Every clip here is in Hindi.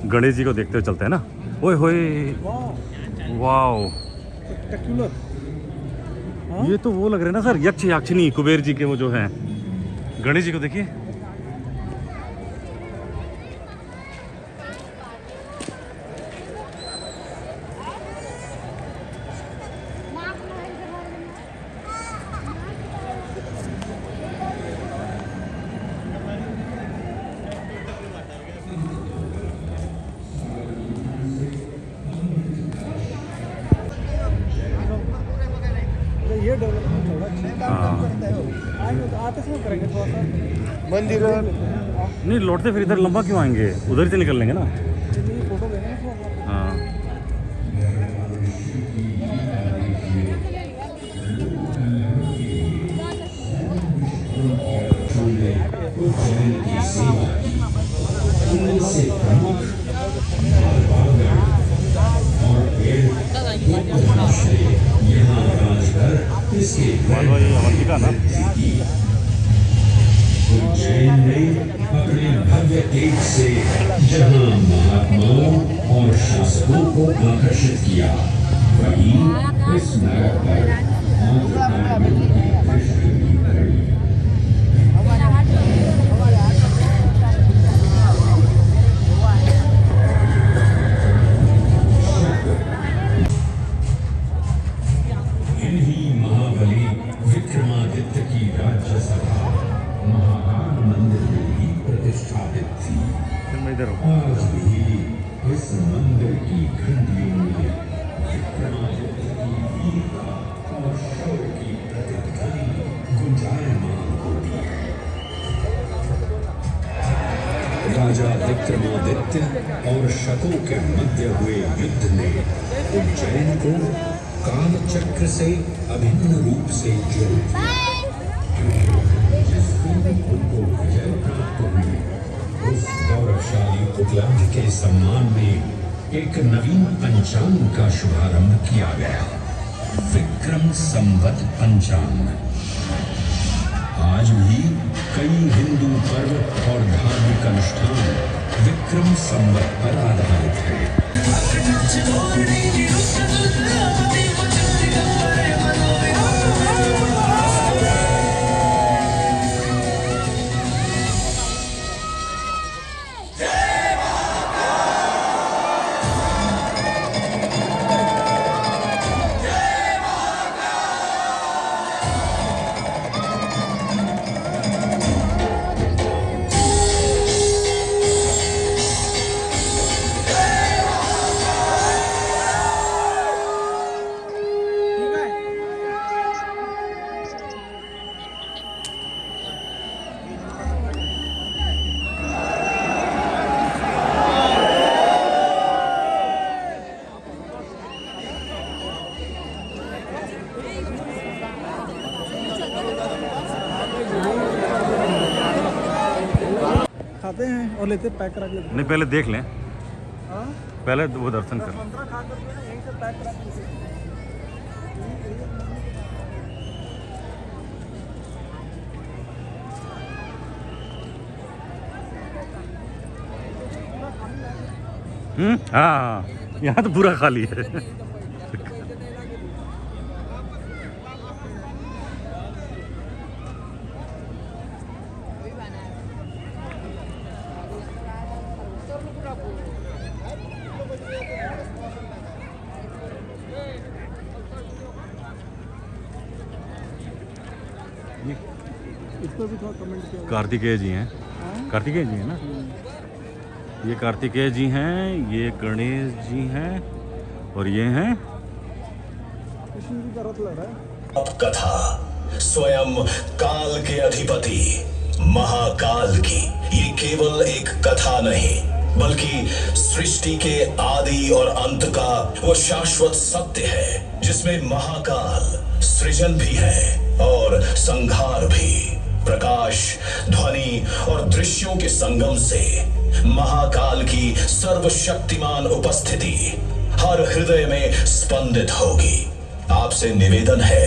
गणेश जी को देखते हुए चलते हैं ना। ओए होए, वाओ, ये तो वो लग रहे हैं ना सर, यक्ष याक्षिणी कुबेर जी के वो जो हैं। गणेश जी को देखिए। ये डेवलपमेंट होगा, आते समय करेंगे थोड़ा सा मंदिर। नहीं लौटते फिर इधर लंबा क्यों आएंगे, उधर से निकल लेंगे ना। फोटो लेंगे हाँ अवंतिका ना। उज्जैन में अपने भव्य तेज से जहां महात्माओं और शासकों को आकर्षित किया, वहीं इस नगर पर इन्हीं महाबली विक्रमादित्य की राज्यसभा महाकाल मंदिर में ही प्रतिष्ठापित थी। मैं इधर हूँ। आज भी इस मंदिर की घंटियों में विक्रमादित्य की वीरता और शौर्य की प्रतिध्वनि गुंजायमान होती है। राजा विक्रमादित्य और शकों के मध्य हुए युद्ध ने उज्जैन को काल चक्र से अभिन्न रूप से जोड़ दिया। जिस दिन उनको विजय प्राप्त हुई, उस गौरवशाली उपलब्धि के सम्मान में एक नवीन पंचांग का शुभारंभ किया गया, विक्रम संवत पंचांग। आज भी कई हिंदू पर्व और धार्मिक अनुष्ठान विक्रम संवत पर आधारित है। खाते हैं और लेते पैक करा के लेते नहीं पहले देख लें, हैं। पहले वो दर्शन कर। संतरा खा कर यहीं से पैक करा के लेते हैं। हाँ यहाँ तो पूरा खाली है। इस पर भी थोड़ा कमेंट किया। कार्तिकेय जी हैं, कार्तिकेय जी हैं ना, ये कार्तिकेय जी हैं, ये गणेश जी हैं और ये हैं कृष्ण जी का रथ लग रहा है। अब कथा स्वयं काल के अधिपति महाकाल की, ये केवल एक कथा नहीं बल्कि सृष्टि के आदि और अंत का वो शाश्वत सत्य है, जिसमें महाकाल सृजन भी है और संहार भी। प्रकाश, ध्वनि और दृश्यों के संगम से महाकाल की सर्वशक्तिमान उपस्थिति हर हृदय में स्पंदित होगी। आपसे निवेदन है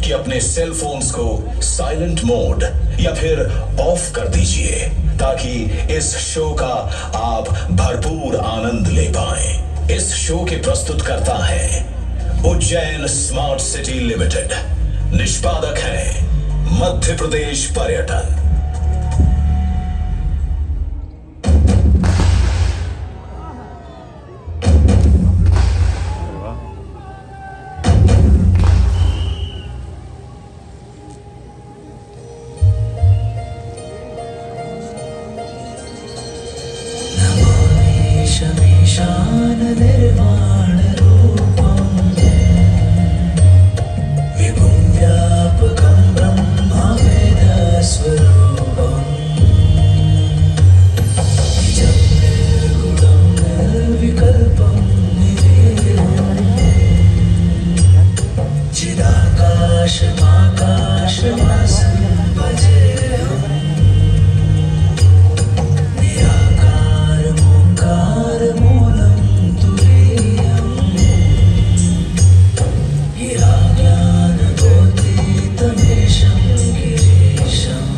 कि अपने सेल फोन्स को साइलेंट मोड या फिर ऑफ कर दीजिए ताकि इस शो का आप भरपूर आनंद ले पाएं। इस शो के प्रस्तुतकर्ता हैं उज्जैन स्मार्ट सिटी लिमिटेड। निष्पादक हैं मध्य प्रदेश पर्यटन। शमीशान निर्वाण रूपम् विभुं व्यापकं ब्रह्मवेदस्वरूपम् निजं निर्गुणं निर्विकल्पं निरीहम् चिदाकाशमाकाशवासं भजेऽहम् मूलं तुरीयम् गिराज्ञानगोतीतमेशं गिरीशम्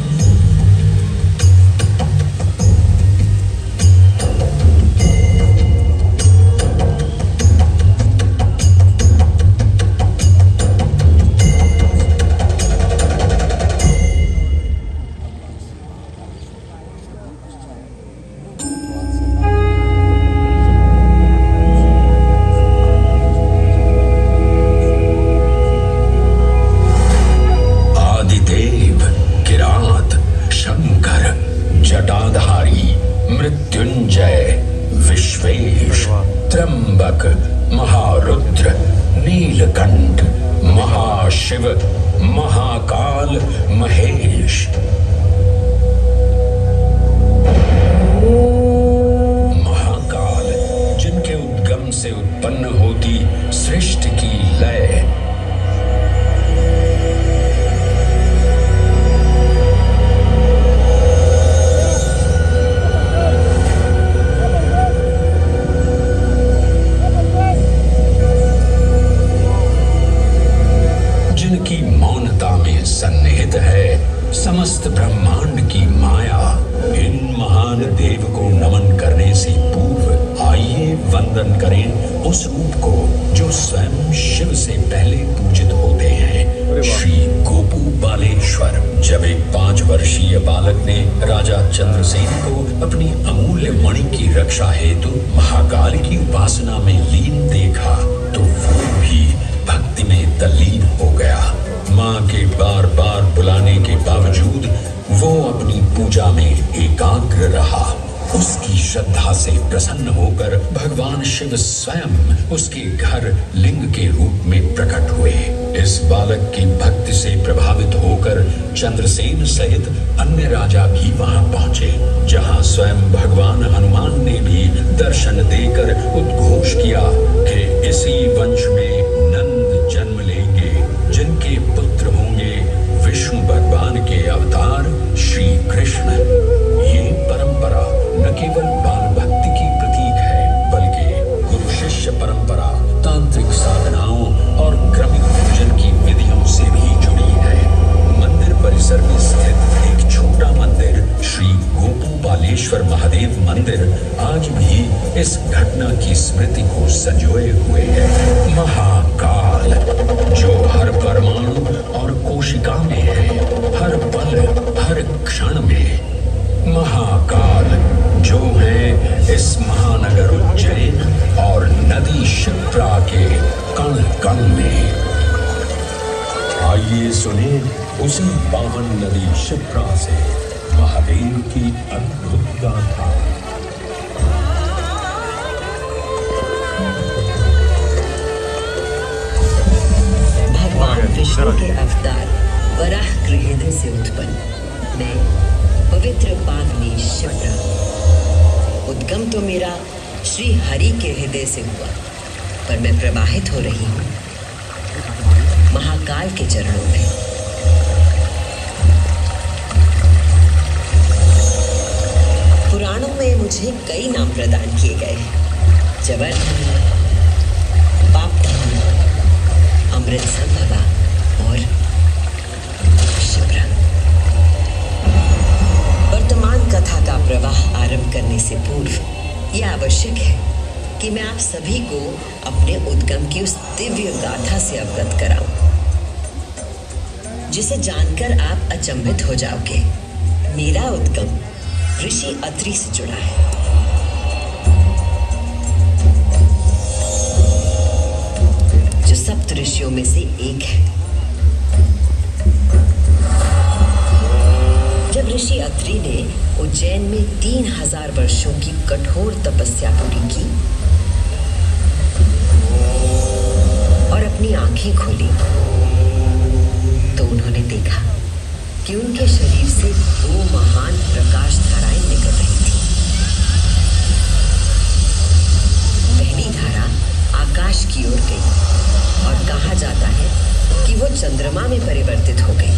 जटाधारी मृत्युंजय विश्वेश त्र्यंबक महारुद्र नीलकंठ महाशिव महाकाल महेश। महाकाल जिनके उद्गम से उत्पन्न होती सृष्टि की लय। जिनकी मौनता में सन्निहित है समस्त ब्रह्मांड की माया। इन महान देव को नमन करने से पूर्व आइए वंदन करें उस रूप को जो स्वयं शिव से पहले पूजित होते हैं, श्री गोपू बालेश्वर। जब एक 5 वर्षीय बालक ने राजा चंद्रसेन को अपनी अमूल्य मणि की रक्षा हेतु महाकाल की उपासना में लीन देखा तो वो भी भक्ति में तल्लीन हो गया। माँ के बार बार बुलाने के बावजूद वो अपनी पूजा में एकाग्र रहा। उसकी श्रद्धा से प्रसन्न होकर भगवान शिव स्वयं उसके घर लिंग के रूप में प्रकट हुए। इस बालक की भक्ति से प्रभावित होकर चंद्रसेन सहित अन्य राजा भी वहां पहुंचे, जहां स्वयं भगवान हनुमान ने भी दर्शन देकर उद्घोष किया कि इसी वंश में नंद जन्म लेंगे, जिनके पुत्र होंगे विष्णु भगवान के अवतार श्री कृष्ण। ये परंपरा न केवल बाल भक्ति की प्रतीक है, बल्कि गुरु शिष्य परंपरा, तांत्रिक साधनाओं और क्रमिक पूजन की विधियों से भी जुड़ी है। मंदिर परिसर में स्थित एक छोटा मंदिर श्री गोपू बालेश्वर महादेव मंदिर आज भी इस घटना की स्मृति को संजोए हुए है। महाकाल जो हर परमाणु और कोशिका में है, हर पल हर क्षण में। महाकाल जो है इस महानगर उज्जैन और नदी शिप्रा के कण कण में। आइए सुने उसी पावन नदी शिप्रा से महादेव की अद्भुत गाथा। भगवान विष्णु के अवतार वराह गृह से उत्पन्न मैं पवित्र पावनी शिप्रा। उद्गम तो मेरा श्री हरि के हृदय से हुआ, पर मैं प्रवाहित हो रही हूँ महाकाल के चरणों में। पुराणों में मुझे कई नाम प्रदान किए गए, जबरधन, पापधन, अमृत संभवा और शिप्रा। वर्तमान कथा का प्रवाह आरंभ करने से पूर्व यह आवश्यक है कि मैं आप सभी को अपने उद्गम की उस दिव्य गाथा से अवगत कराऊं, जिसे जानकर आप अचंभित हो जाओगे। मेरा उद्गम ऋषि अत्रि से जुड़ा है, जो सप्त ऋषियों में से एक है। जब ऋषि अत्रि ने उज्जैन में 3000 वर्षों की कठोर तपस्या पूरी की और अपनी आंखें खोली, तो उन्होंने देखा कि उनके शरीर से 2 महान प्रकाश धाराएं निकल रही थी। पहली धारा आकाश की ओर गई और कहा जाता है कि वो चंद्रमा में परिवर्तित हो गई।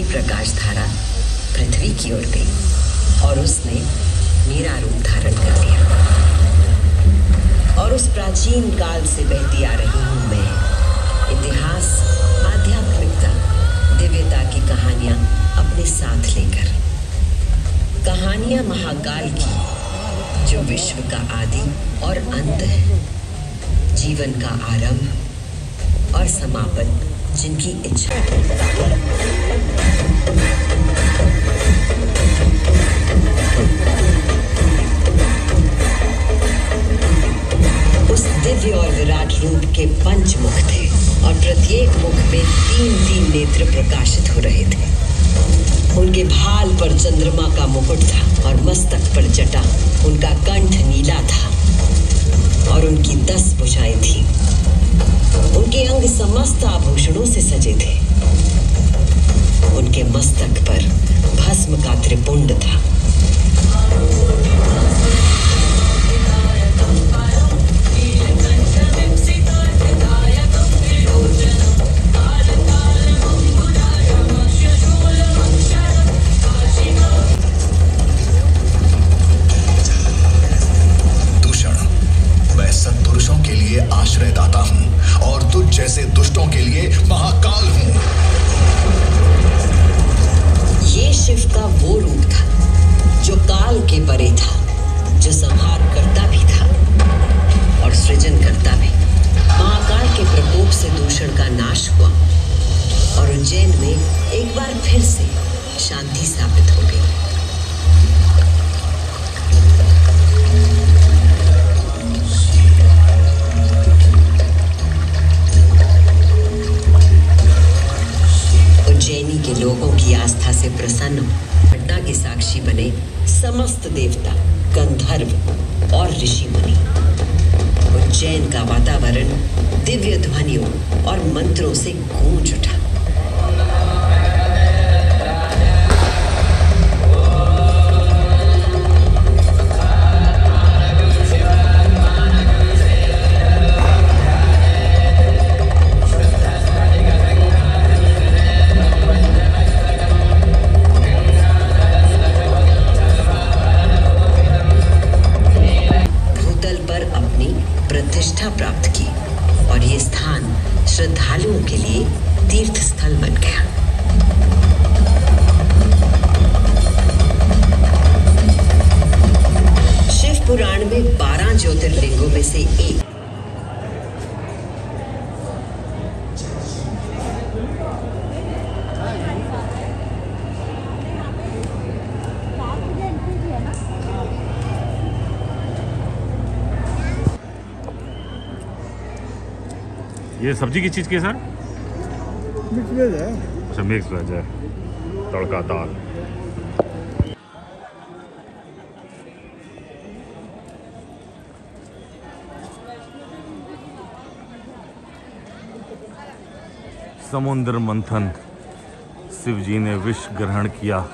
प्रकाश धारा पृथ्वी की ओर गई और उसने मेरा रूप धारण कर लिया। और उस प्राचीन काल से बहती आ रही हूं मैं, इतिहास, आध्यात्मिकता, दिव्यता की कहानियां अपने साथ लेकर। कहानियां महाकाल की, जो विश्व का आदि और अंत है, जीवन का आरंभ और समापन जिनकी इच्छा है। उस दिव्य और विराट रूप के 5 मुख थे और प्रत्येक मुख में 3-3 नेत्र प्रकाशित हो रहे थे। उनके भाल पर चंद्रमा का मुकुट था और मस्तक पर जटा। उनका कंठ नीला था और उनकी 10 भुजाएं थी। उनके अंग समस्त आभूषणों से सजे थे। उनके मस्तक पर भस्म का त्रिपुंड था। दूषण, मैं सत्पुरुषों के लिए आश्रयदाता हूँ और तुझ जैसे दुष्टों के लिए महाकाल हूँ। ये शिव का वो रूप था जो काल के परे था, जो संहार करता भी था और सृजन करता भी। महाकाल के प्रकोप से दूषण का नाश हुआ और उज्जैन में एक बार फिर से शांति स्थापित हो गई। उज्जैनी के लोगों की आस्था से प्रसन्न घटना के साक्षी बने समस्त देवता, गंधर्व और ऋषि मुनि। उज्जैन का वातावरण दिव्य ध्वनियों और मंत्रों से गूंज उठा। प्रतिष्ठा प्राप्त की और ये स्थान श्रद्धालुओं के लिए तीर्थ स्थल बन गया। शिव पुराण में 12 ज्योतिर्लिंगों में से एक ये सब्जी की चीज़ की है सर? मिक्स वेज है। अच्छा, मिक्स वेज है, तड़का दाल। समुद्र मंथन, शिव जी ने विष ग्रहण किया।